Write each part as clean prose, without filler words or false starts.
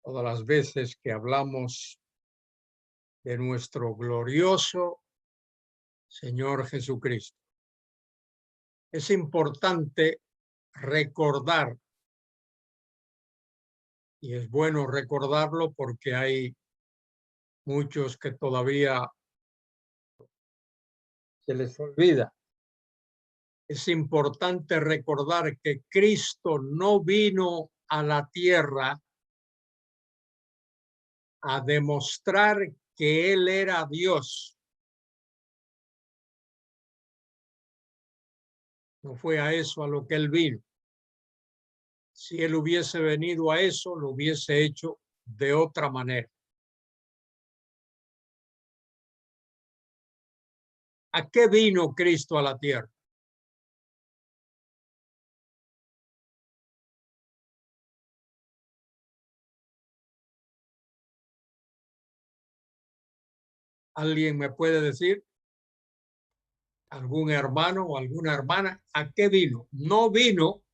todas las veces que hablamos de nuestro glorioso Señor Jesucristo. Es importante recordar, y es bueno recordarlo porque hay muchos que todavía se les olvida. Es importante recordar que Cristo no vino a la tierra a demostrar que Él era Dios. No fue a eso a lo que Él vino. Si Él hubiese venido a eso, lo hubiese hecho de otra manera. ¿A qué vino Cristo a la tierra? ¿Alguien me puede decir? ¿Algún hermano o alguna hermana? ¿A qué vino? No vino,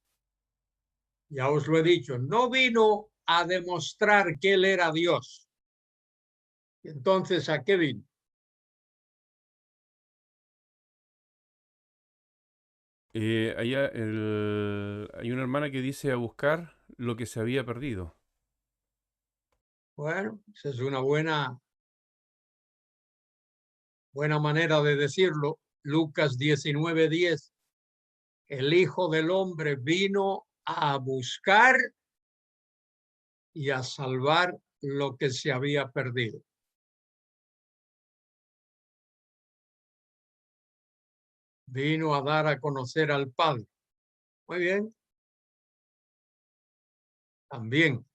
ya os lo he dicho, no vino a demostrar que Él era Dios. Entonces, ¿a qué vino? Hay una hermana que dice a buscar lo que se había perdido. Bueno, esa es una buena manera de decirlo. Lucas 19:10. El Hijo del Hombre vino a buscar y a salvar lo que se había perdido. Vino a dar a conocer al Padre. Muy bien. También.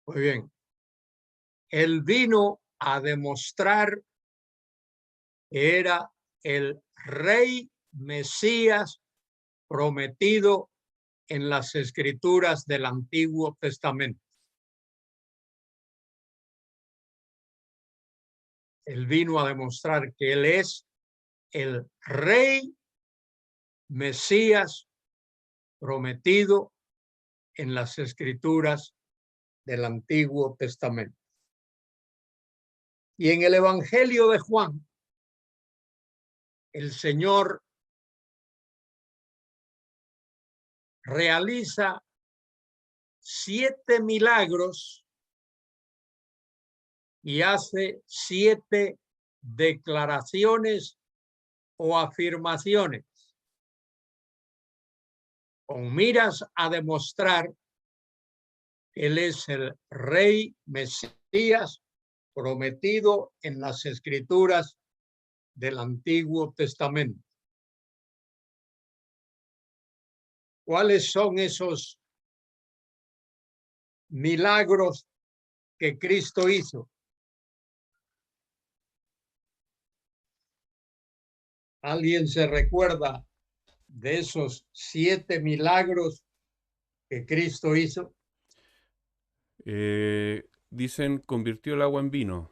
Muy bien. Él vino a demostrar que era el Rey Mesías prometido en las Escrituras del Antiguo Testamento. Él vino a demostrar que Él es el Rey Mesías prometido en las Escrituras del Antiguo Testamento. Y en el Evangelio de Juan, el Señor realiza 7 milagros y hace 7 declaraciones o afirmaciones con miras a demostrar que Él es el Rey Mesías prometido en las Escrituras del Antiguo Testamento. ¿Cuáles son esos milagros que Cristo hizo? ¿Alguien se recuerda de esos 7 milagros que Cristo hizo? Dicen, convirtió el agua en vino.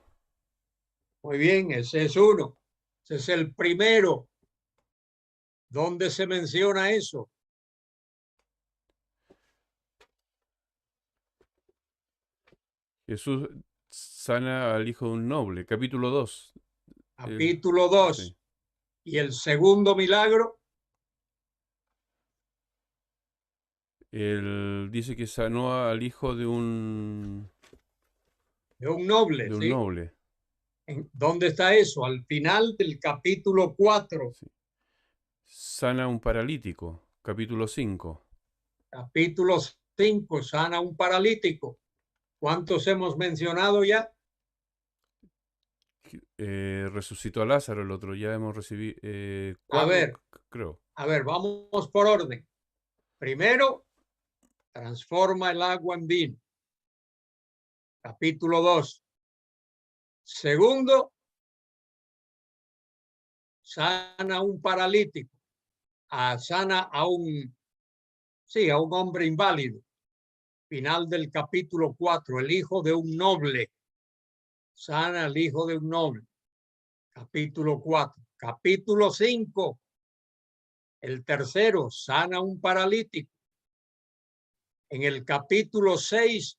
Muy bien, ese es uno. Ese es el primero. ¿Dónde se menciona eso? Jesús sana al hijo de un noble, capítulo 2. Capítulo 2. Sí. Y el segundo milagro, Él dice que sanó al hijo de un noble, ¿sí? noble. ¿Dónde está eso? Al final del capítulo 4. Sí. Sana a un paralítico, capítulo 5. Capítulo 5, sana a un paralítico. ¿Cuántos hemos mencionado ya? Resucitó a Lázaro, el otro ya hemos recibido A 4, ver, creo. vamos por orden. Primero, transforma el agua en vino. Capítulo 2. Segundo, sana a un paralítico. Sana a un hombre inválido. Final del capítulo 4, el hijo de un noble. Sana al hijo de un noble. Capítulo 4. Capítulo 5. El tercero, sana a un paralítico. En el capítulo 6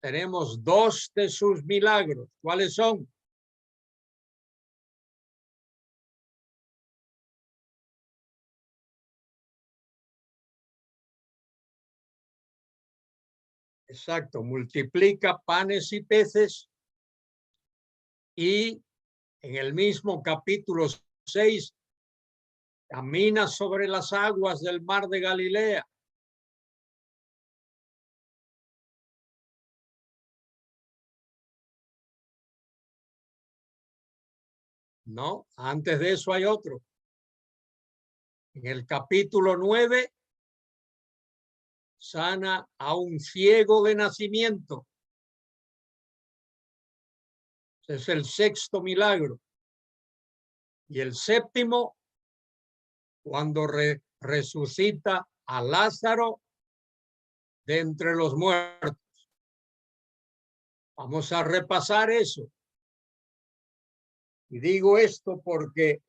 tenemos 2 de sus milagros. ¿Cuáles son? Exacto, multiplica panes y peces, y en el mismo capítulo 6 camina sobre las aguas del mar de Galilea. No, antes de eso hay otro. En el capítulo 9 sana a un ciego de nacimiento. Ese es el 6º milagro. Y el 7º, cuando resucita a Lázaro de entre los muertos. Vamos a repasar eso. Y digo esto porque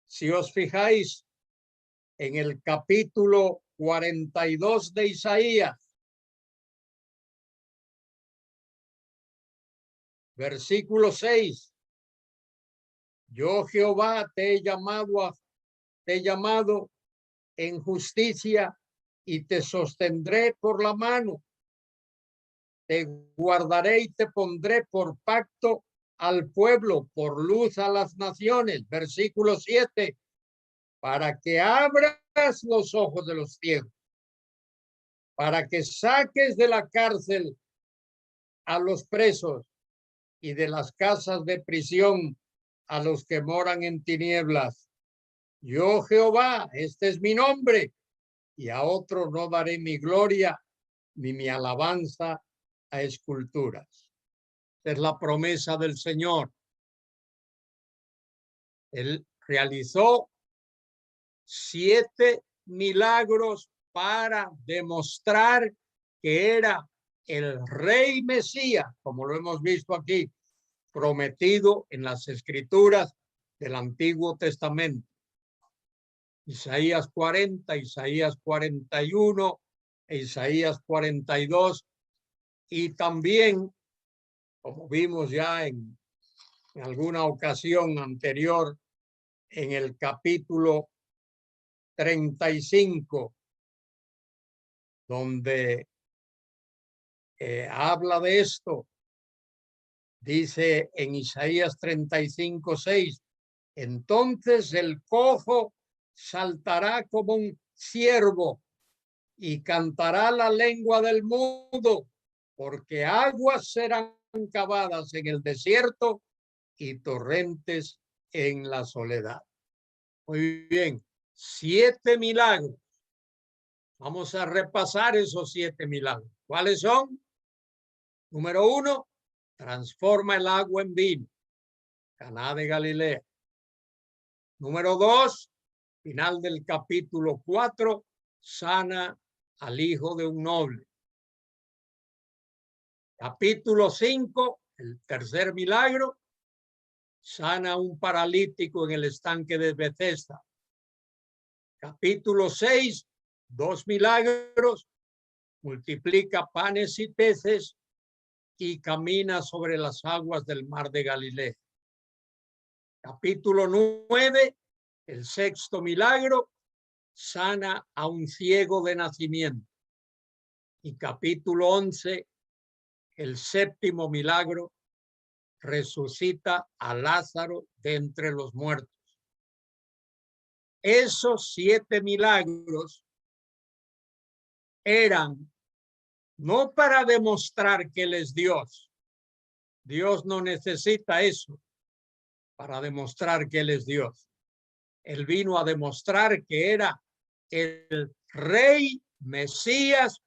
si os fijáis en el capítulo 42 de Isaías, versículo 6, yo Jehová te he llamado en justicia y te sostendré por la mano. Te guardaré y te pondré por pacto al pueblo, por luz a las naciones. Versículo 7, para que abras los ojos de los ciegos, para que saques de la cárcel a los presos y de las casas de prisión a los que moran en tinieblas. Yo Jehová, este es mi nombre, y a otro no daré mi gloria ni mi alabanza a esculturas. Es la promesa del Señor. Él realizó 7 milagros para demostrar que era el Rey Mesías, como lo hemos visto aquí, prometido en las Escrituras del Antiguo Testamento. Isaías 40, Isaías 41, Isaías 42, y también, como vimos ya en alguna ocasión anterior, en el capítulo 35, donde habla de esto, dice en Isaías 35, 6, entonces el cojo saltará como un ciervo y cantará la lengua del mudo, porque aguas serán cavadas en el desierto y torrentes en la soledad. Muy bien, 7 milagros. Vamos a repasar esos 7 milagros. ¿Cuáles son? Número 1, transforma el agua en vino. Caná de Galilea. Número 2, final del capítulo 4, sana al hijo de un noble. Capítulo 5, el tercer milagro, sana a un paralítico en el estanque de Bethesda. Capítulo 6, 2 milagros, multiplica panes y peces y camina sobre las aguas del mar de Galilea. Capítulo 9, el 6º milagro, sana a un ciego de nacimiento. Y capítulo 11, el 7º milagro, resucita a Lázaro de entre los muertos. Esos 7 milagros eran no para demostrar que Él es Dios. Dios no necesita eso para demostrar que Él es Dios. Él vino a demostrar que era el Rey Mesías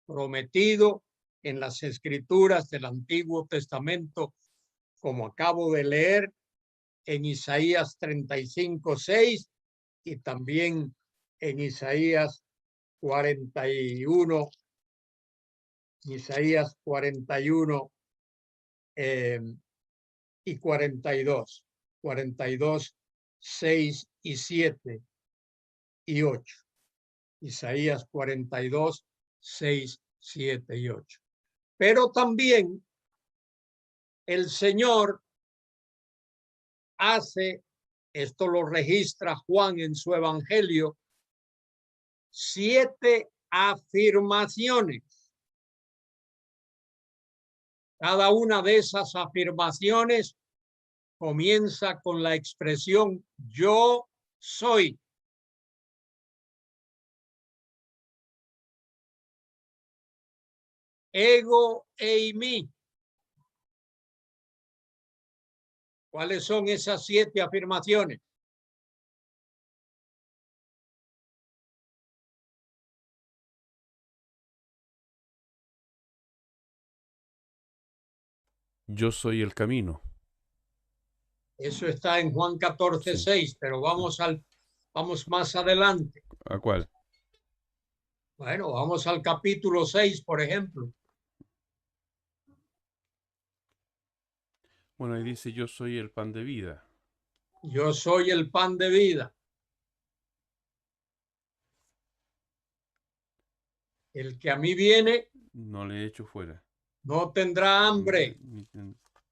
prometido en las Escrituras del Antiguo Testamento, como acabo de leer en Isaías 35, 6 y también en Isaías 41, Isaías 41 y 42, 6 y 7 y 8. Isaías 42, 6, 7 y 8. Pero también el Señor hace, esto lo registra Juan en su evangelio, 7 afirmaciones. Cada una de esas afirmaciones comienza con la expresión yo soy. Ego eimi. ¿Cuáles son esas 7 afirmaciones? Yo soy el camino. Eso está en Juan 14, Sí. 6, pero vamos más adelante. ¿A cuál? Bueno, vamos al capítulo 6, por ejemplo. Bueno, ahí dice yo soy el pan de vida. Yo soy el pan de vida. El que a mí viene No le echo fuera. no tendrá hambre.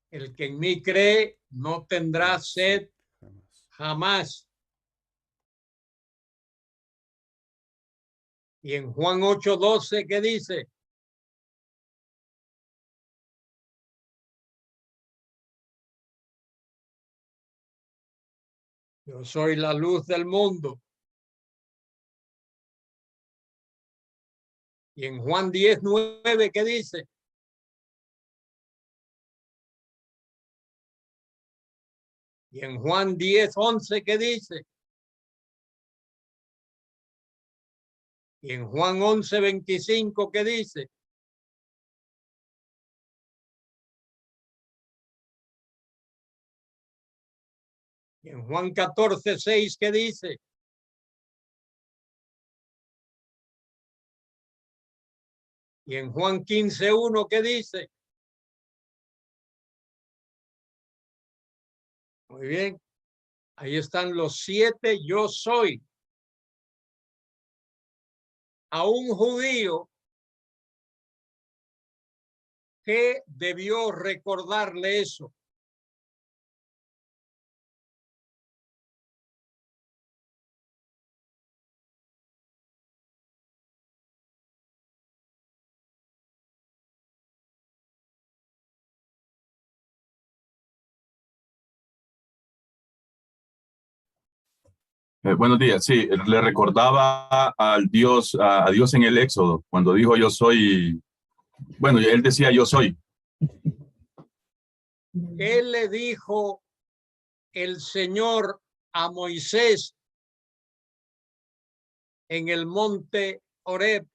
El que en mí cree no tendrá sed jamás. Y en Juan 8:12, ¿qué dice? Yo soy la luz del mundo. Y en Juan 10:9, ¿qué dice? Y en Juan 10:11, ¿qué dice? Y en Juan 11:25, ¿qué dice? Y en Juan 14:6, ¿qué dice? Y en Juan 15:1, ¿qué dice? Muy bien. Ahí están los 7 yo soy. A un judío que debió recordarle eso. Buenos días. Sí, le recordaba al Dios, a Dios en el Éxodo, cuando dijo yo soy, bueno, él decía yo soy. ¿Qué le dijo el Señor a Moisés en el monte Horeb,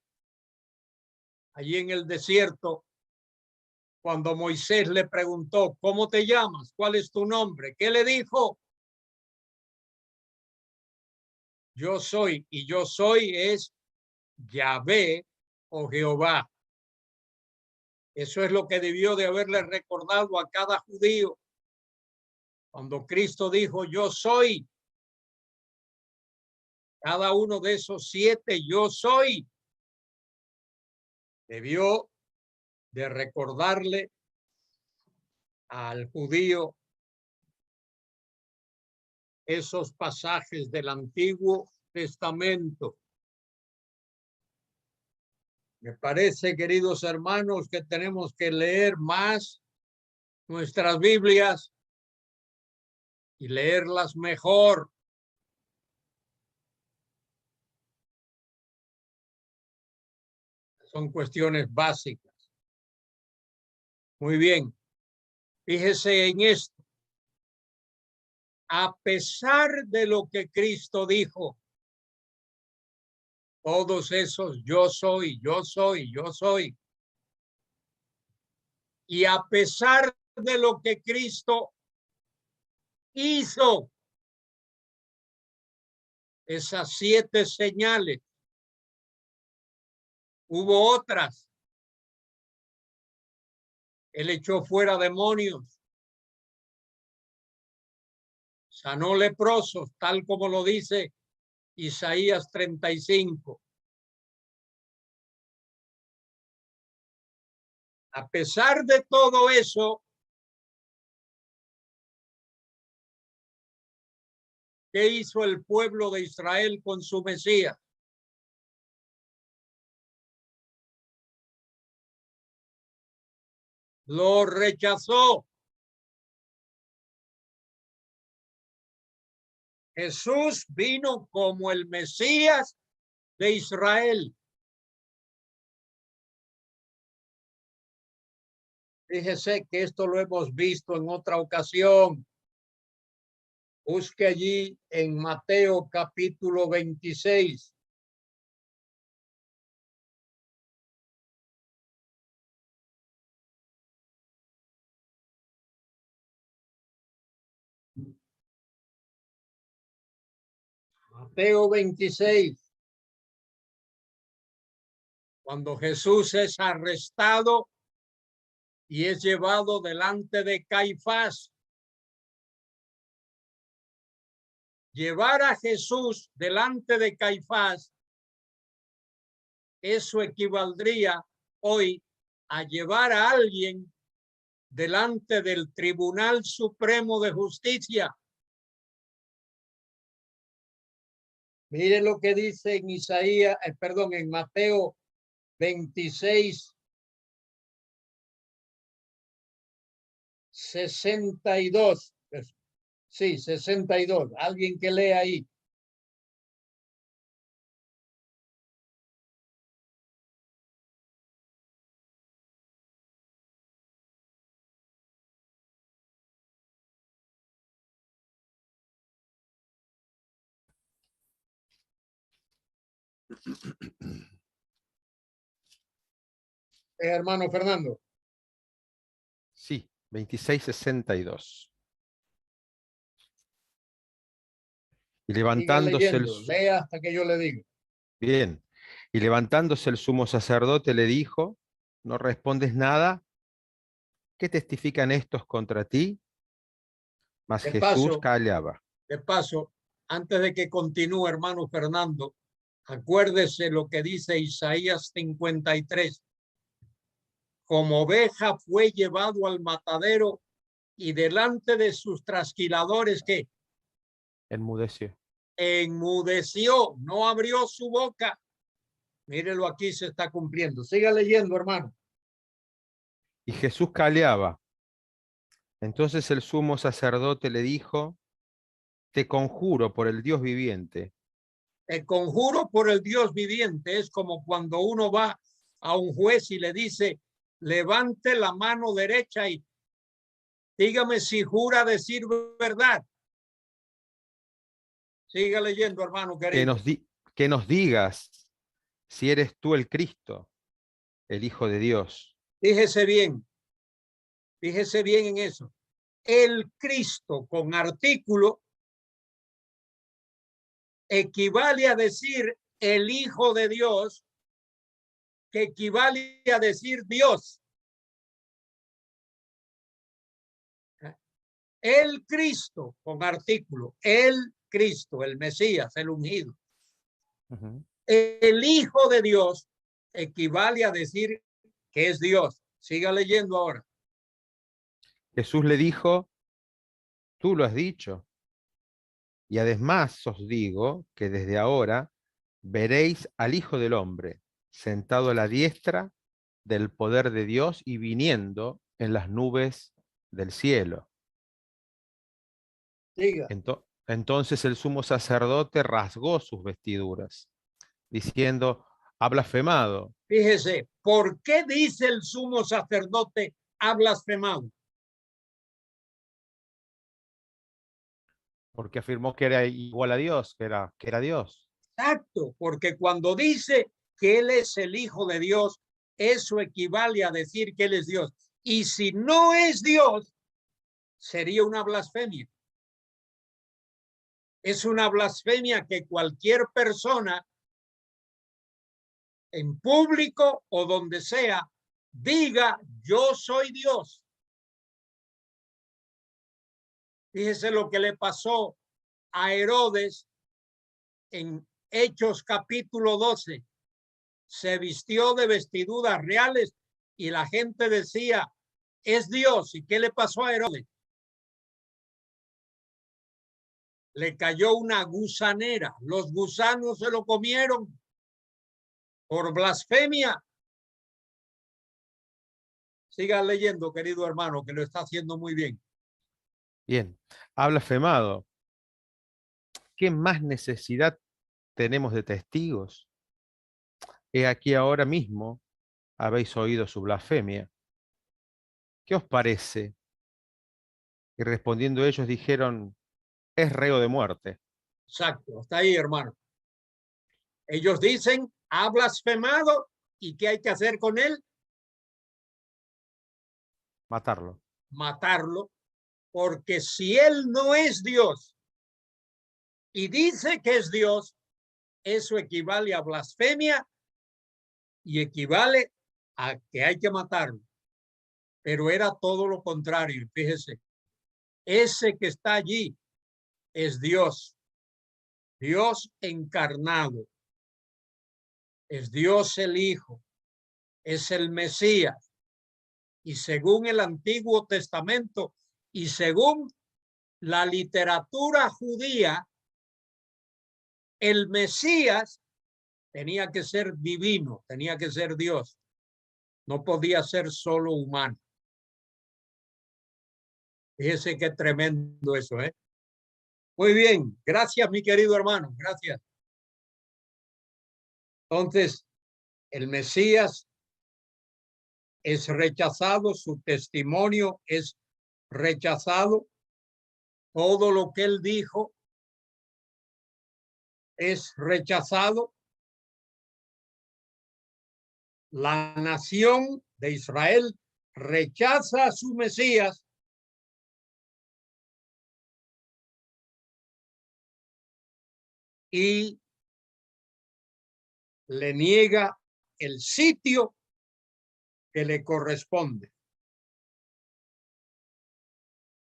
allí en el desierto, cuando Moisés le preguntó, ¿cómo te llamas? ¿Cuál es tu nombre? ¿Qué le dijo? Yo soy, y yo soy es Yahvé o Jehová. Eso es lo que debió de haberle recordado a cada judío cuando Cristo dijo, yo soy. Cada uno de esos 7 yo soy debió de recordarle al judío esos pasajes del Antiguo Testamento. Me parece, queridos hermanos, que tenemos que leer más nuestras Biblias y leerlas mejor. Son cuestiones básicas. Muy bien. Fíjese en esto. A pesar de lo que Cristo dijo, todos esos yo soy, yo soy, yo soy. Y a pesar de lo que Cristo hizo, esas 7 señales, hubo otras. Él echó fuera demonios, sanó leprosos, tal como lo dice Isaías 35. A pesar de todo eso, ¿qué hizo el pueblo de Israel con su Mesías? Lo rechazó. Jesús vino como el Mesías de Israel. Fíjese que esto lo hemos visto en otra ocasión. Busque allí en Mateo capítulo 26. Mateo 26. Cuando Jesús es arrestado y es llevado delante de Caifás. Llevar a Jesús delante de Caifás, eso equivaldría hoy a llevar a alguien delante del Tribunal Supremo de Justicia. Mire lo que dice en Isaías, en Mateo 26, 62. Sí, 62. Alguien que lea ahí. Hermano Fernando. Sí, 26:62. Y levantándose lea hasta que yo le diga. Bien. Y levantándose el sumo sacerdote le dijo: ¿no respondes nada? ¿Qué testifican estos contra ti? Mas Jesús callaba. De paso, antes de que continúe, hermano Fernando, acuérdese lo que dice Isaías 53. Como oveja fue llevado al matadero y delante de sus trasquiladores, ¿qué? Enmudeció. Enmudeció, no abrió su boca. Mírelo aquí, se está cumpliendo. Siga leyendo, hermano. Y Jesús callaba. Entonces el sumo sacerdote le dijo: te conjuro por el Dios viviente. El conjuro por el Dios viviente es como cuando uno va a un juez y le dice: levante la mano derecha y dígame si jura decir verdad. Siga leyendo, hermano querido. Que nos digas si eres tú el Cristo, el Hijo de Dios. Fíjese bien en eso. El Cristo con artículo equivale a decir el Hijo de Dios, que equivale a decir Dios. El Cristo con artículo, el Cristo, el Mesías, el ungido. El Hijo de Dios equivale a decir que es Dios. Siga leyendo ahora. Jesús le dijo: tú lo has dicho. Y además os digo que desde ahora veréis al Hijo del Hombre sentado a la diestra del poder de Dios y viniendo en las nubes del cielo. Siga. Entonces el sumo sacerdote rasgó sus vestiduras, diciendo: ha blasfemado. Fíjese, ¿por qué dice el sumo sacerdote ha blasfemado? Porque afirmó que era igual a Dios, que era Dios. Exacto, porque cuando dice que Él es el Hijo de Dios, eso equivale a decir que Él es Dios. Y si no es Dios, sería una blasfemia. Es una blasfemia que cualquier persona, en público o donde sea, diga: yo soy Dios. Fíjese lo que le pasó a Herodes en Hechos capítulo 12. Se vistió de vestiduras reales y la gente decía, es Dios. ¿Y qué le pasó a Herodes? Le cayó una gusanera. Los gusanos se lo comieron por blasfemia. Siga leyendo, querido hermano, que lo está haciendo muy bien. Bien, ha blasfemado. ¿Qué más necesidad tenemos de testigos? He aquí ahora mismo habéis oído su blasfemia. ¿Qué os parece? Y respondiendo ellos dijeron, es reo de muerte. Exacto, está ahí, hermano. Ellos dicen, ha blasfemado, ¿y qué hay que hacer con él? Matarlo. Matarlo, porque si él no es Dios y dice que es Dios, eso equivale a blasfemia y equivale a que hay que matarlo. Pero era todo lo contrario, fíjese. Ese que está allí es Dios, Dios encarnado, es Dios el Hijo, es el Mesías. Y según el Antiguo Testamento y según la literatura judía, el Mesías tenía que ser divino, tenía que ser Dios. No podía ser solo humano. Fíjese qué tremendo eso, ¿eh? Muy bien, gracias mi querido hermano, gracias. Entonces, el Mesías es rechazado, su testimonio es rechazado, todo lo que él dijo es rechazado. La nación de Israel rechaza a su Mesías y le niega el sitio que le corresponde.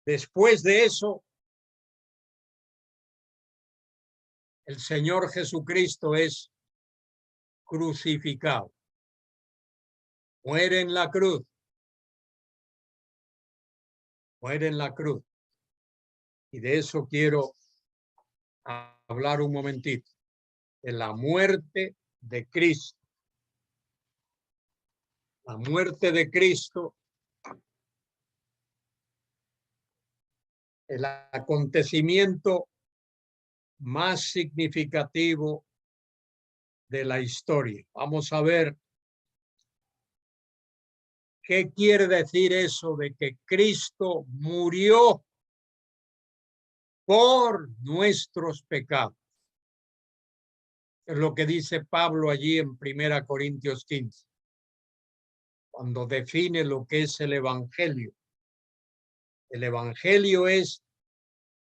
Después de eso, el Señor Jesucristo es crucificado. Muere en la cruz. Muere en la cruz. Y de eso quiero hablar un momentito. De la muerte de Cristo. La muerte de Cristo, el acontecimiento más significativo de la historia. Vamos a ver qué quiere decir eso de que Cristo murió por nuestros pecados. Es lo que dice Pablo allí en 1 Corintios 15, cuando define lo que es el Evangelio. El Evangelio es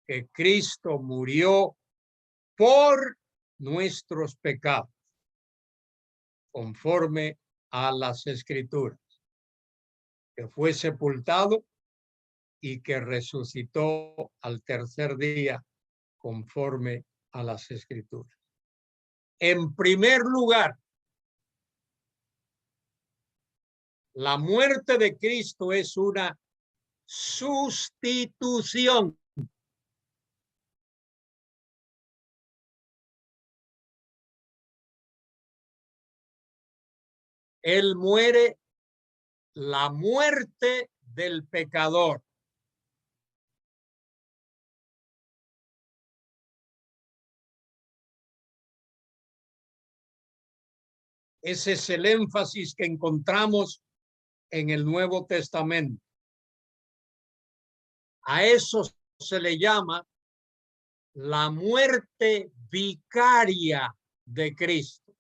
que Cristo murió por nuestros pecados, conforme a las Escrituras, que fue sepultado y que resucitó al tercer día, conforme a las Escrituras. En primer lugar, la muerte de Cristo es una sustitución. Él muere la muerte del pecador. Ese es el énfasis que encontramos en el Nuevo Testamento. A eso se le llama la muerte vicaria de Cristo.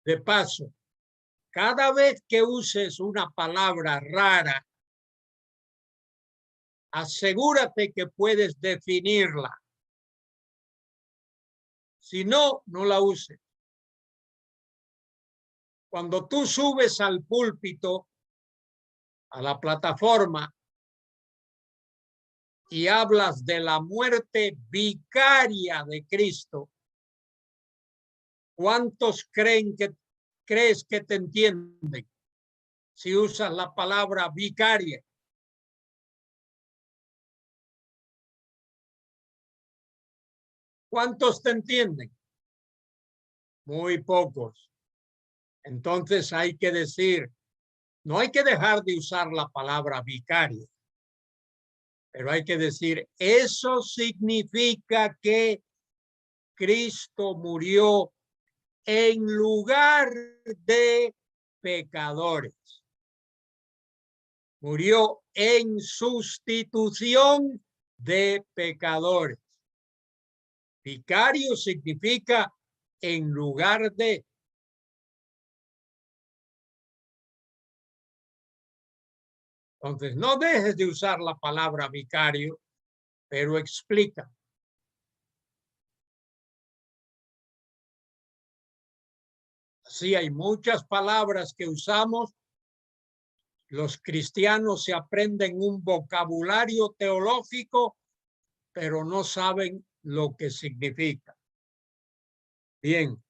De paso, cada vez que uses una palabra rara, asegúrate que puedes definirla. Si no, no la uses. Cuando tú subes al púlpito, a la plataforma, y hablas de la muerte vicaria de Cristo, ¿Cuántos crees que te entienden si usas la palabra vicaria? ¿Cuántos te entienden? Muy pocos. Entonces hay que decir, no hay que dejar de usar la palabra vicaria, pero hay que decir, eso significa que Cristo murió en lugar de pecadores. Murió en sustitución de pecadores. Vicario significa en lugar de. Entonces, no dejes de usar la palabra vicario, pero explica. Sí, hay muchas palabras que usamos. Los cristianos se aprenden un vocabulario teológico, pero no saben lo que significa. Bien.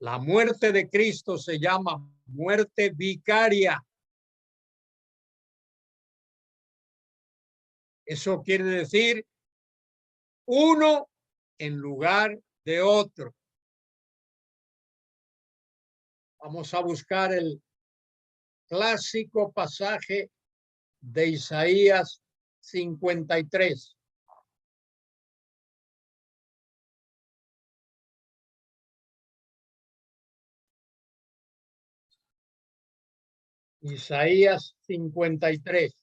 La muerte de Cristo se llama muerte vicaria. Eso quiere decir uno en lugar de otro. Vamos a buscar el clásico pasaje de Isaías 53. Isaías 53.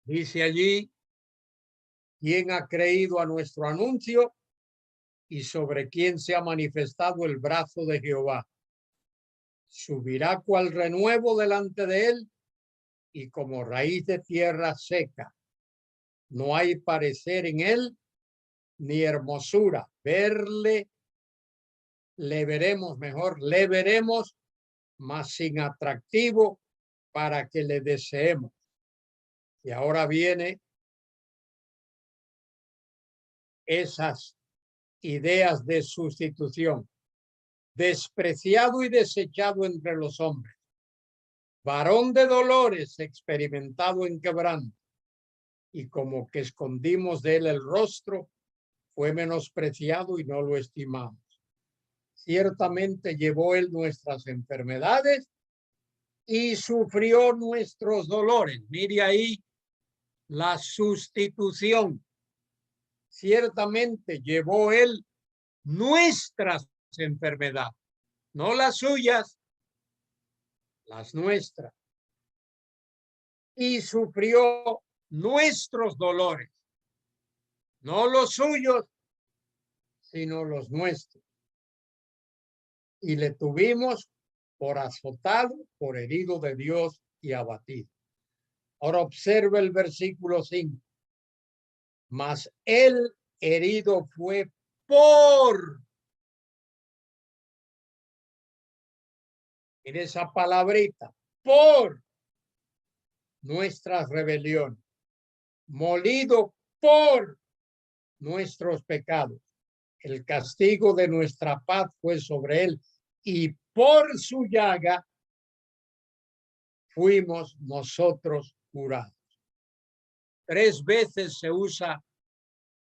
Dice allí, ¿quién ha creído a nuestro anuncio y sobre quién se ha manifestado el brazo de Jehová? Subirá cual renuevo delante de él y como raíz de tierra seca. No hay parecer en él ni hermosura. Le veremos, mas sin atractivo para que le deseemos. Y ahora viene esas ideas de sustitución. Despreciado y desechado entre los hombres. Varón de dolores, experimentado en quebranto. Y como que escondimos de él el rostro, fue menospreciado y no lo estimamos. Ciertamente llevó él nuestras enfermedades y sufrió nuestros dolores. Mire ahí la sustitución. Ciertamente llevó él nuestras enfermedades, no las suyas, las nuestras. Y sufrió nuestros dolores, no los suyos, sino los nuestros. Y le tuvimos por azotado, por herido de Dios y abatido. Ahora observe el versículo 5. Mas el herido fue por. En esa palabrita, por nuestras rebeliones, molido por nuestros pecados. El castigo de nuestra paz fue sobre él y por su llaga fuimos nosotros curados. 3 veces se usa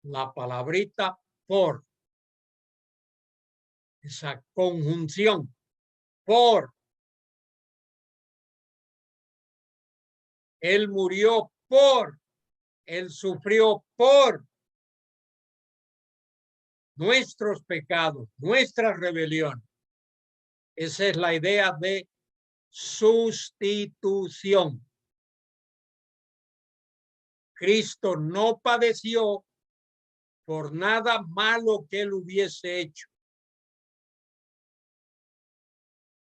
la palabrita por. Esa conjunción, por. Él murió por. Él sufrió por nuestros pecados, nuestras rebeliones. Esa es la idea de sustitución. Cristo no padeció por nada malo que él hubiese hecho.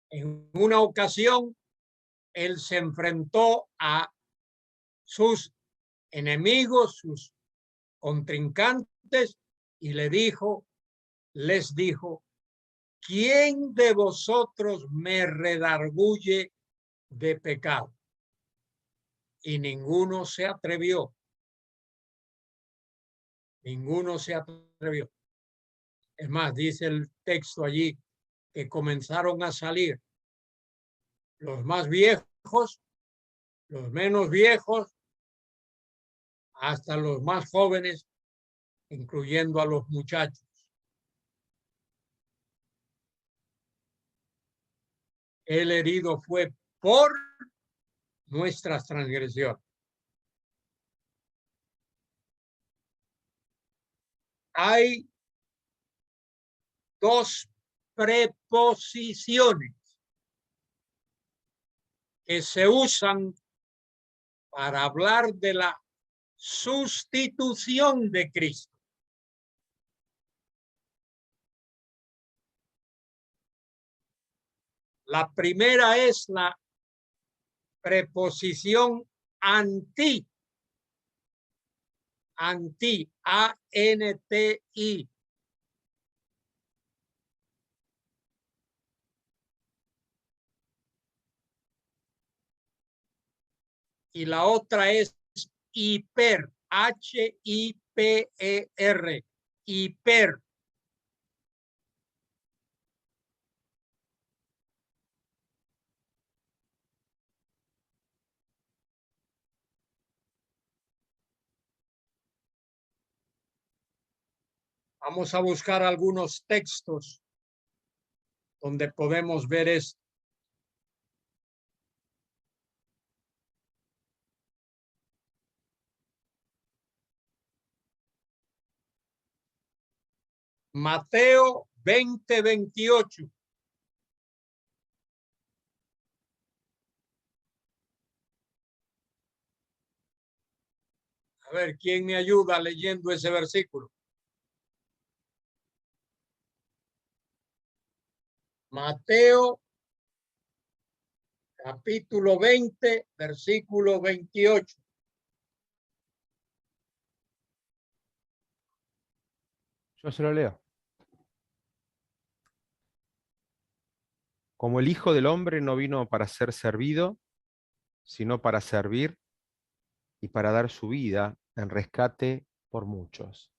En una ocasión, él se enfrentó a sus enemigos, sus contrincantes, y les dijo, ¿quién de vosotros me redarguye de pecado? Y ninguno se atrevió. Ninguno se atrevió. Es más, dice el texto allí que comenzaron a salir los más viejos, los menos viejos, hasta los más jóvenes, incluyendo a los muchachos. El herido fue por nuestras transgresiones. Hay dos preposiciones que se usan para hablar de la sustitución de Cristo. La primera es la preposición anti, A-N-T-I. Y la otra es hiper, H-I-P-E-R, hiper. Vamos a buscar algunos textos donde podemos ver esto. Mateo 20:28. A ver, ¿quién me ayuda leyendo ese versículo? Mateo, capítulo 20, versículo 28. Yo se lo leo. Como el Hijo del Hombre no vino para ser servido, sino para servir y para dar su vida en rescate por muchos.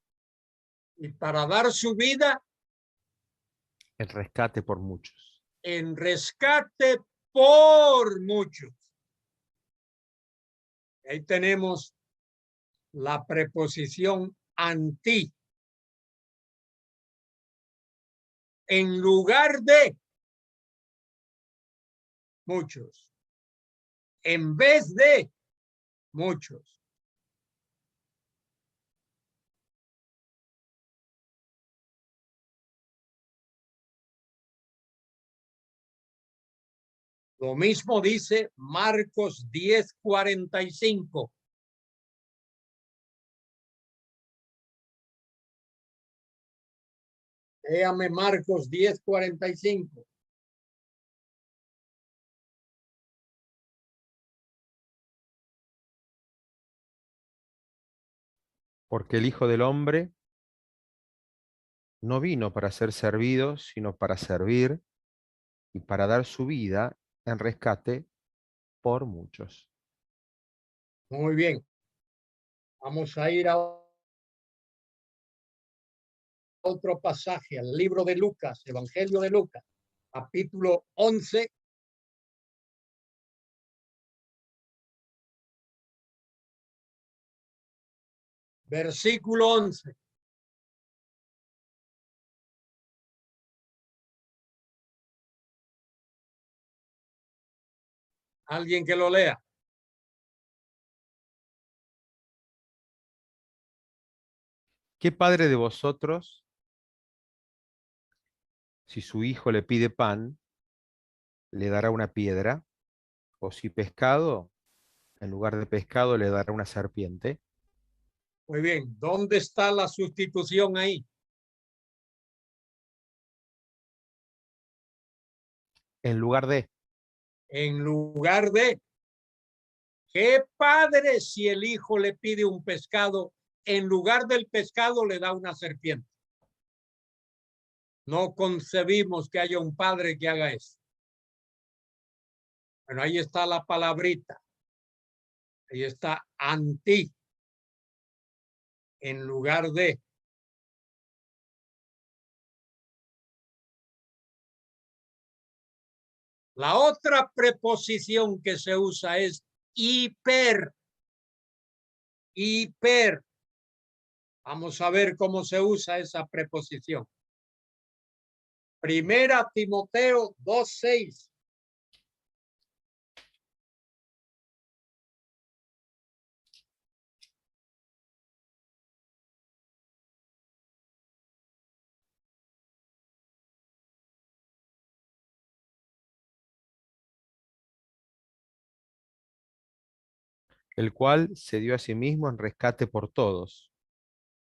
Y para dar su vida En rescate por muchos. en rescate por muchos. Ahí tenemos la preposición anti. En lugar de muchos. En vez de muchos. Lo mismo dice Marcos 10:45. Léame Marcos 10:45. Porque el Hijo del Hombre no vino para ser servido, sino para servir y para dar su vida en rescate por muchos. Muy bien. Vamos a ir a otro pasaje, al libro de Lucas, Evangelio de Lucas, capítulo 11. Versículo 11. Alguien que lo lea. ¿Qué padre de vosotros, si su hijo le pide pan, le dará una piedra? ¿O si pescado, en lugar de pescado, le dará una serpiente? Muy bien. ¿Dónde está la sustitución ahí? En lugar de. En lugar de. ¿Qué padre si el hijo le pide un pescado, en lugar del pescado le da una serpiente? No concebimos que haya un padre que haga eso. Bueno, ahí está la palabrita. Ahí está anti en lugar de. La otra preposición que se usa es hiper. Hiper. Vamos a ver cómo se usa esa preposición. Primera Timoteo 2:6. El cual se dio a sí mismo en rescate por todos.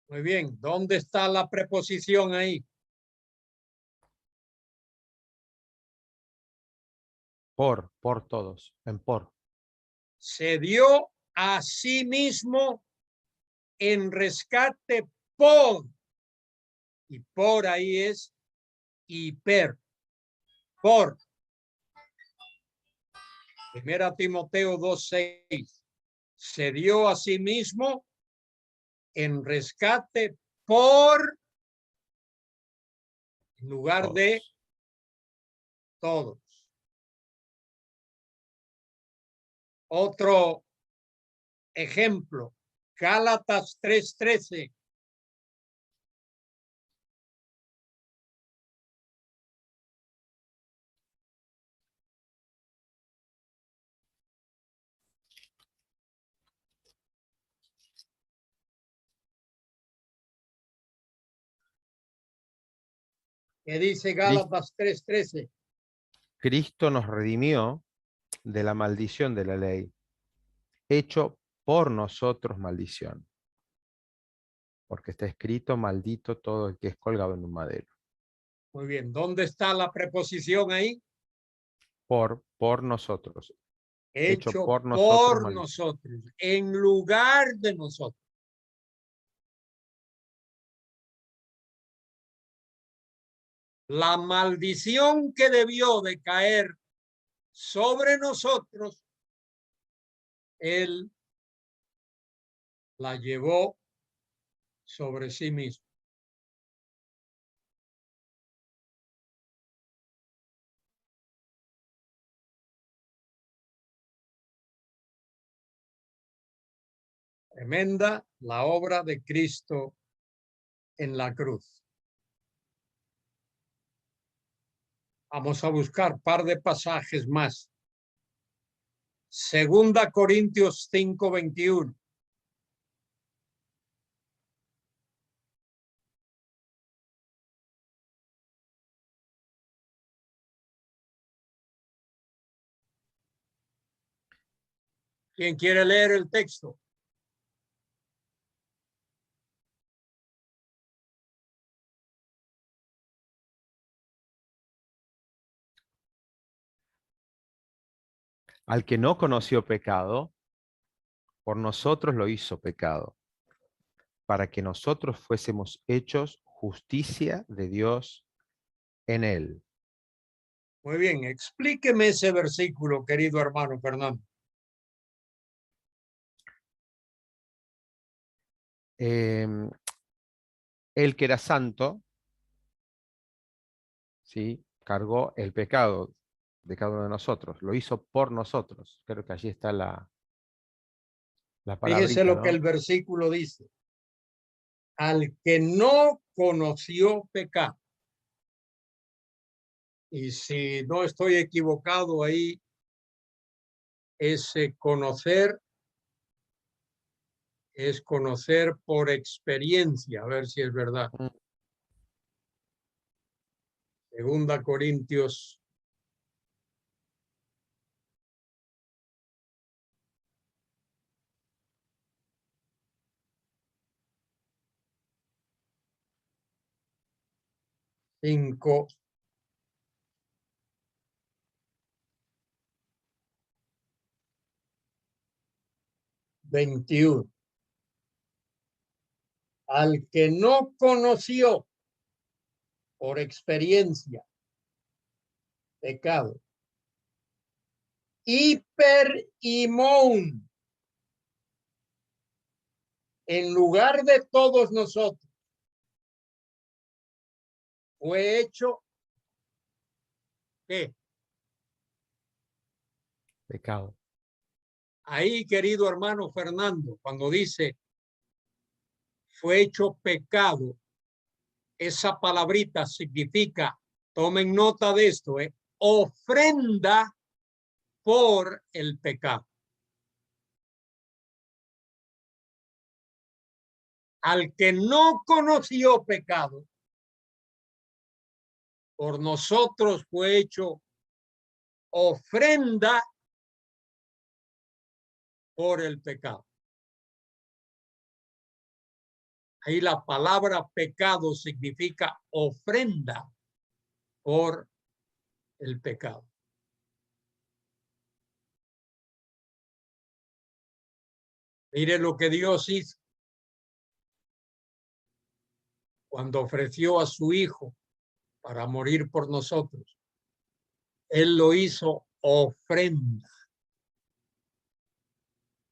Muy bien, ¿dónde está la preposición ahí? Por todos, en por. Se dio a sí mismo en rescate por. Y por ahí es hiper. Por. Primera Timoteo 2:6. Se dio a sí mismo en rescate por, en lugar Todos. de todos. Otro ejemplo, Gálatas 3:13. ¿Qué dice Gálatas 3:13? Cristo nos redimió de la maldición de la ley, hecho por nosotros maldición. Porque está escrito, maldito todo el que es colgado en un madero. Muy bien, ¿dónde está la preposición ahí? Por nosotros. Hecho por nosotros por maldición. nosotros, en lugar de nosotros. La maldición que debió de caer sobre nosotros, Él la llevó sobre sí mismo. Tremenda la obra de Cristo en la cruz. Vamos a buscar par de pasajes más. Segunda Corintios 5:21. ¿Quién quiere leer el texto? Al que no conoció pecado, por nosotros lo hizo pecado, para que nosotros fuésemos hechos justicia de Dios en él. Muy bien, explíqueme ese versículo, querido hermano Fernando. El que era santo, ¿sí?, cargó el pecado de cada uno de nosotros, lo hizo por nosotros. Creo que allí está la Fíjese palabrita, lo que ¿no? el versículo dice. Al que no conoció pecado. Y si no estoy equivocado ahí, ese conocer es conocer por experiencia, a ver si es verdad. Segunda Corintios 5. Al que no conoció por experiencia, pecado. Hiperimón, en lugar de todos nosotros, fue hecho, ¿qué? Pecado. Ahí, querido hermano Fernando, cuando dice fue hecho pecado, esa palabrita significa, tomen nota de esto, ofrenda por el pecado. Al que no conoció pecado, por nosotros fue hecho ofrenda por el pecado. Ahí la palabra pecado significa ofrenda por el pecado. Mire lo que Dios hizo cuando ofreció a su Hijo para morir por nosotros. Él lo hizo ofrenda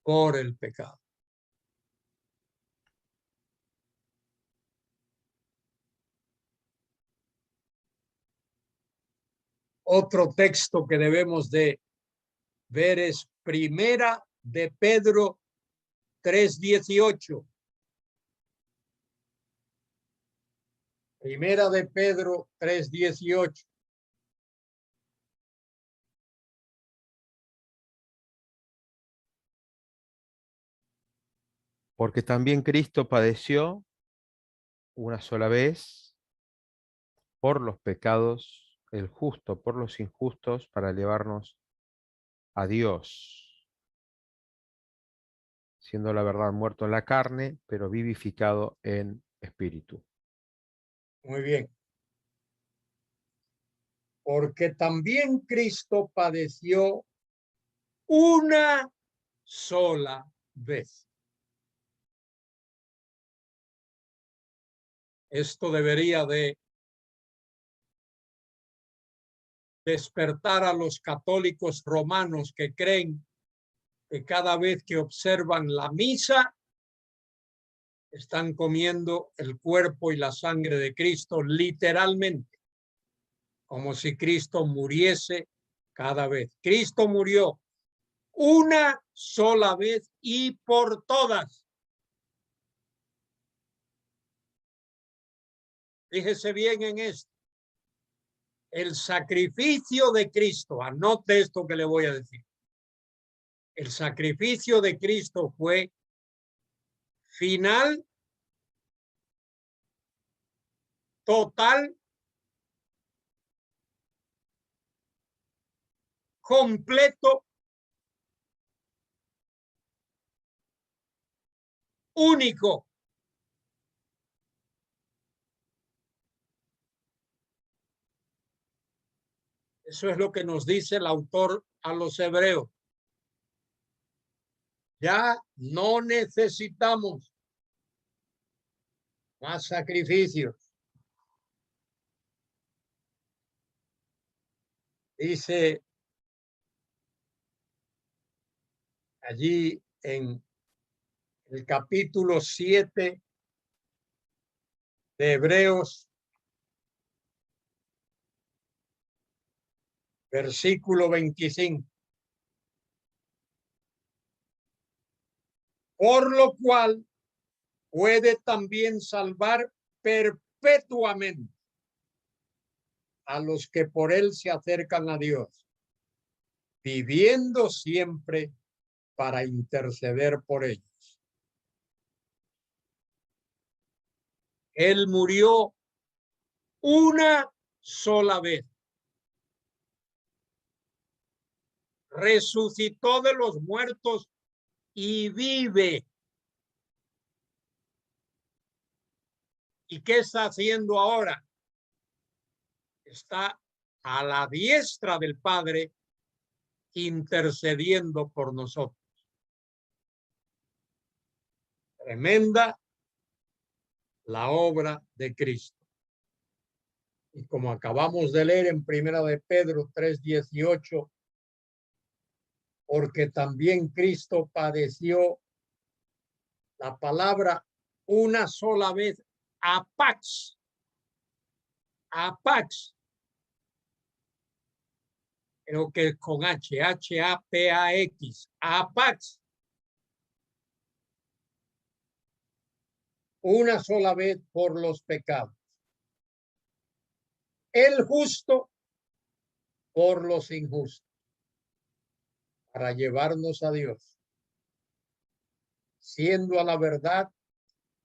por el pecado. Otro texto que debemos de ver es Primera de Pedro 3:18. Primera de Pedro 3:18. Porque también Cristo padeció una sola vez por los pecados, el justo por los injustos, para llevarnos a Dios, siendo la verdad muerto en la carne, pero vivificado en espíritu. Muy bien. Porque también Cristo padeció una sola vez. Esto debería de despertar a los católicos romanos que creen que cada vez que observan la misa están comiendo el cuerpo y la sangre de Cristo literalmente, como si Cristo muriese cada vez. Cristo murió una sola vez y por todas. Fíjese bien en esto. El sacrificio de Cristo, anote esto que le voy a decir. El sacrificio de Cristo fue final, total, completo, único. Eso es lo que nos dice el autor a los hebreos. Ya no necesitamos más sacrificios. Dice allí en el capítulo 7 de Hebreos, versículo 25. Por lo cual puede también salvar perpetuamente a los que por él se acercan a Dios, viviendo siempre para interceder por ellos. Él murió una sola vez. Resucitó de los muertos y vive. ¿Y qué está haciendo ahora? Está a la diestra del Padre intercediendo por nosotros. Tremenda la obra de Cristo. Y como acabamos de leer en Primera de Pedro 3:18, porque también Cristo padeció, la palabra una sola vez, apax, creo que es con H-A-P-A-X, apax, una sola vez por los pecados. El justo por los injustos, para llevarnos a Dios, siendo a la verdad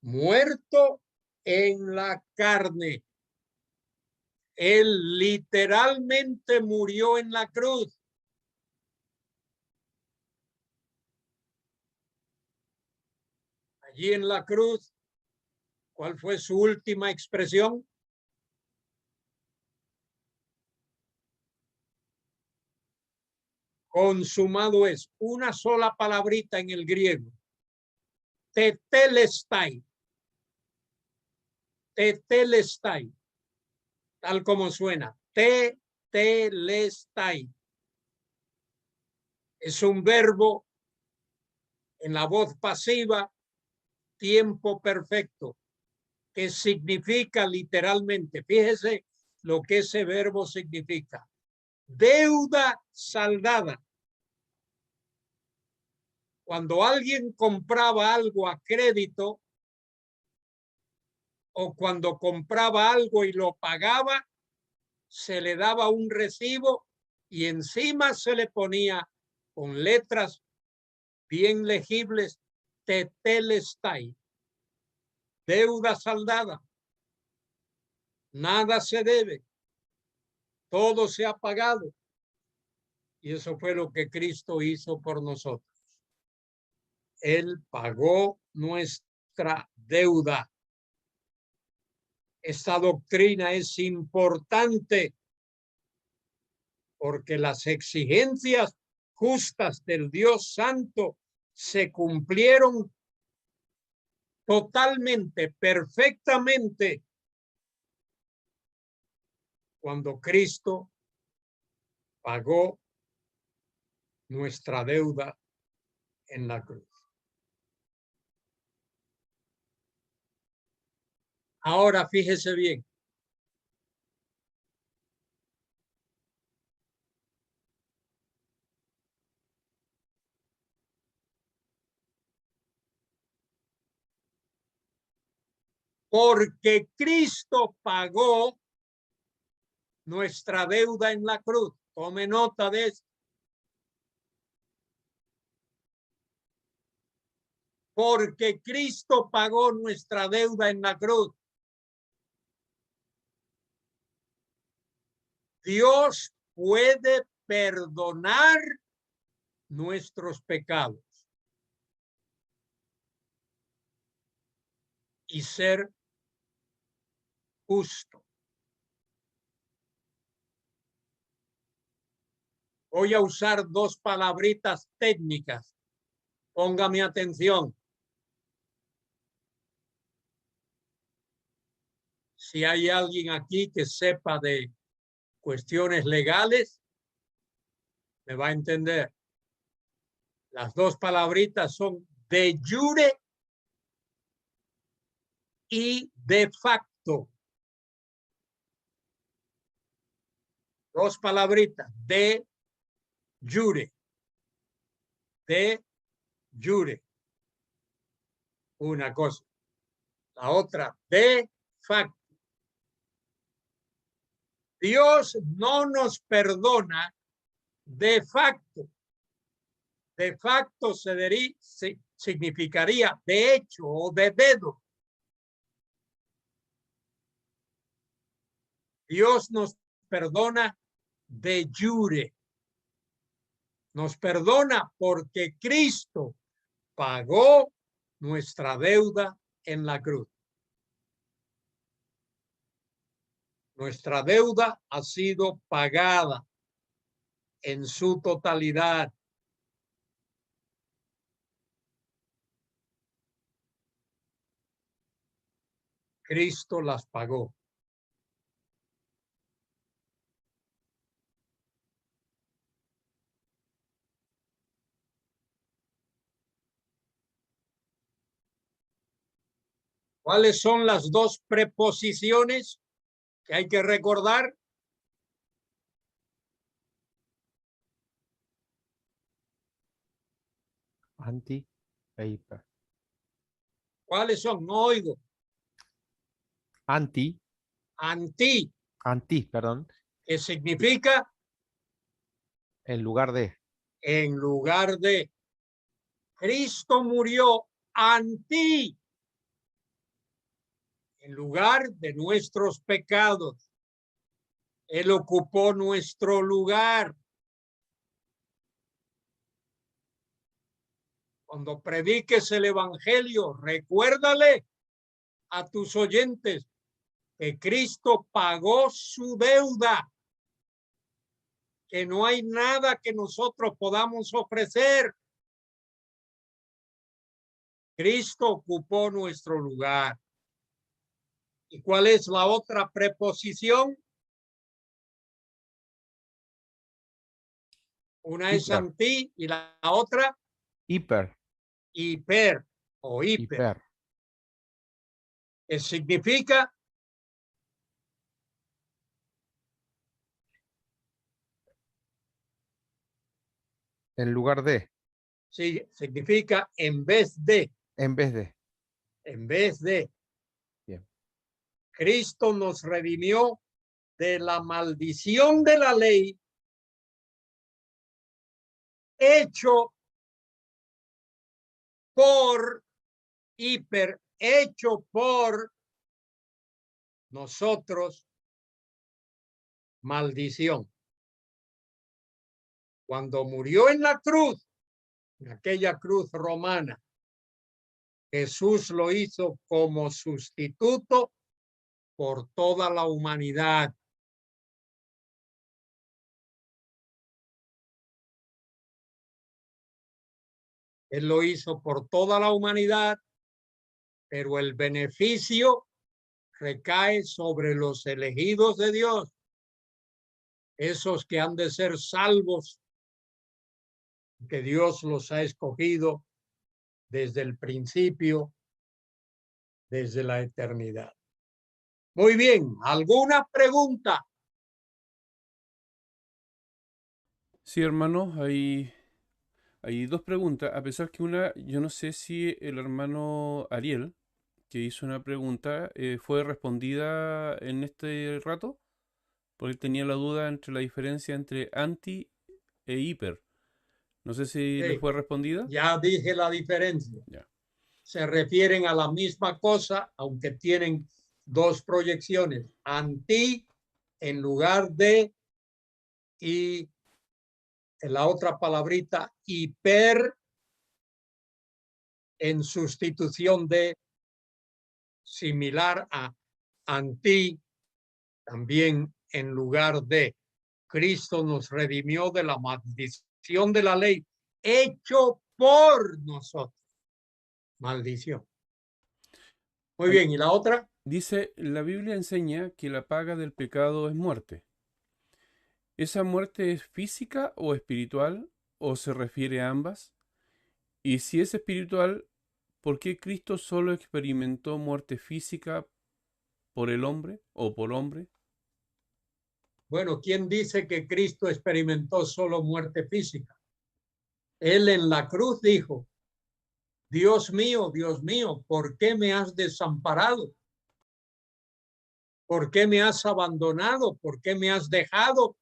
muerto en la carne. Él literalmente murió en la cruz. Allí en la cruz, ¿cuál fue su última expresión? Consumado es, una sola palabrita en el griego. Tetelestai. Tetelestai. Tal como suena. Tetelestai. Es un verbo en la voz pasiva, tiempo perfecto, que significa literalmente, fíjese lo que ese verbo significa. Deuda saldada. Cuando alguien compraba algo a crédito o cuando compraba algo y lo pagaba, se le daba un recibo y encima se le ponía con letras bien legibles, tetelestai, deuda saldada. Nada se debe, todo se ha pagado. Y eso fue lo que Cristo hizo por nosotros. Él pagó nuestra deuda. Esta doctrina es importante porque las exigencias justas del Dios Santo se cumplieron totalmente, perfectamente, cuando Cristo pagó nuestra deuda en la cruz. Ahora fíjese bien. Porque Cristo pagó nuestra deuda en la cruz. Tome nota de esto. Porque Cristo pagó nuestra deuda en la cruz. Dios puede perdonar nuestros pecados y ser justo. Voy a usar dos palabritas técnicas. Póngame atención. Si hay alguien aquí que sepa de cuestiones legales, me va a entender. Las dos palabritas son de jure y de facto. Dos palabritas, de jure. De jure. Una cosa. La otra, de facto. Dios no nos perdona de facto. De facto significaría de hecho o de dedo. Dios nos perdona de jure. Nos perdona porque Cristo pagó nuestra deuda en la cruz. Nuestra deuda ha sido pagada en su totalidad. Cristo las pagó. ¿Cuáles son las dos preposiciones que hay que recordar? Anti e hiper. ¿Cuáles son? No oigo. Anti, Anti, perdón, que significa en lugar de. en lugar de. Cristo murió anti, en lugar de nuestros pecados. Él ocupó nuestro lugar. Cuando prediques el evangelio, recuérdale a tus oyentes que Cristo pagó su deuda, que no hay nada que nosotros podamos ofrecer. Cristo ocupó nuestro lugar. ¿Y cuál es la otra preposición? Una es Hiper. anti y la otra Hiper. hiper o hiper, Hiper. que significa En lugar de. sí, significa en vez de, En vez de. en vez de. Bien. Cristo nos redimió de la maldición de la ley, hecho por hiper, hecho por nosotros maldición. Cuando murió en la cruz, en aquella cruz romana, Jesús lo hizo como sustituto por toda la humanidad. Él lo hizo por toda la humanidad, pero el beneficio recae sobre los elegidos de Dios, esos que han de ser salvos, que Dios los ha escogido desde el principio, desde la eternidad. Muy bien, ¿alguna pregunta? Sí, hermanos, hay dos preguntas, a pesar que una, yo no sé si el hermano Ariel, que hizo una pregunta, fue respondida en este rato, porque él tenía la duda entre la diferencia entre anti e hiper. No sé si le Sí, fue respondida. ya dije la diferencia. Ya. Se refieren a la misma cosa, aunque tienen dos proyecciones. Anti en lugar de y la otra palabrita hiper en sustitución de, similar a anti, también en lugar de. Cristo nos redimió de la maldición de la ley, hecho por nosotros. Maldición. Muy Ahí bien, ¿y la otra? dice, la Biblia enseña que la paga del pecado es muerte. ¿Esa muerte es física o espiritual o se refiere a ambas? Y si es espiritual, ¿por qué Cristo solo experimentó muerte física por el hombre o por hombre? Bueno, ¿quién dice que Cristo experimentó solo muerte física? Él en la cruz dijo, Dios mío, ¿por qué me has desamparado? ¿Por qué me has abandonado? ¿Por qué me has dejado?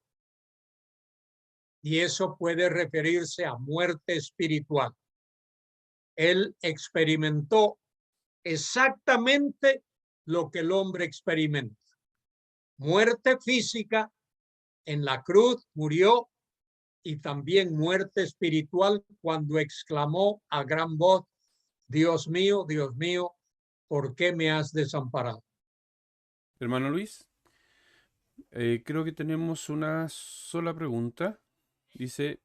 Y eso puede referirse a muerte espiritual. Él experimentó exactamente lo que el hombre experimenta. Muerte física, en la cruz murió, y también muerte espiritual cuando exclamó a gran voz, Dios mío, ¿por qué me has desamparado? Hermano Luis, creo que tenemos una sola pregunta. Dice,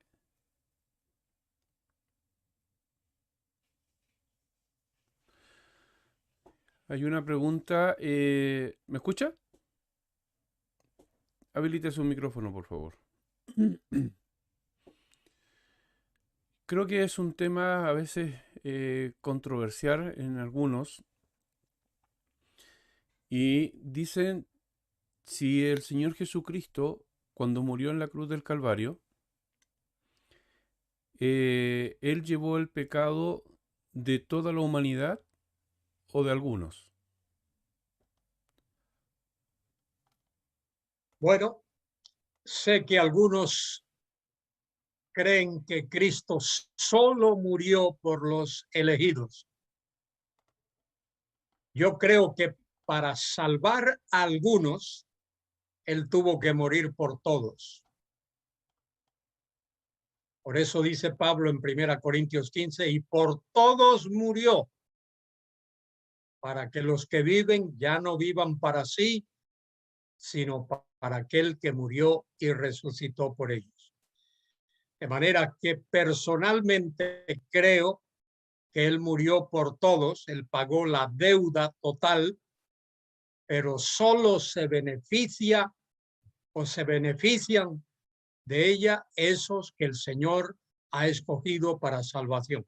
hay una pregunta, ¿me escucha? Habilite su micrófono, por favor. Creo que es un tema a veces controversial en algunos, Y dicen, si el Señor Jesucristo, cuando murió en la cruz del Calvario, Él llevó el pecado de toda la humanidad o de algunos. Bueno, sé que algunos creen que Cristo solo murió por los elegidos. Yo creo que para salvar a algunos, Él tuvo que morir por todos. Por eso dice Pablo en 1 Corintios 15, y por todos murió, para que los que viven ya no vivan para sí, sino para aquel que murió y resucitó por ellos. De manera que personalmente creo que Él murió por todos, Él pagó la deuda total, pero solo se beneficia o se benefician de ella esos que el Señor ha escogido para salvación.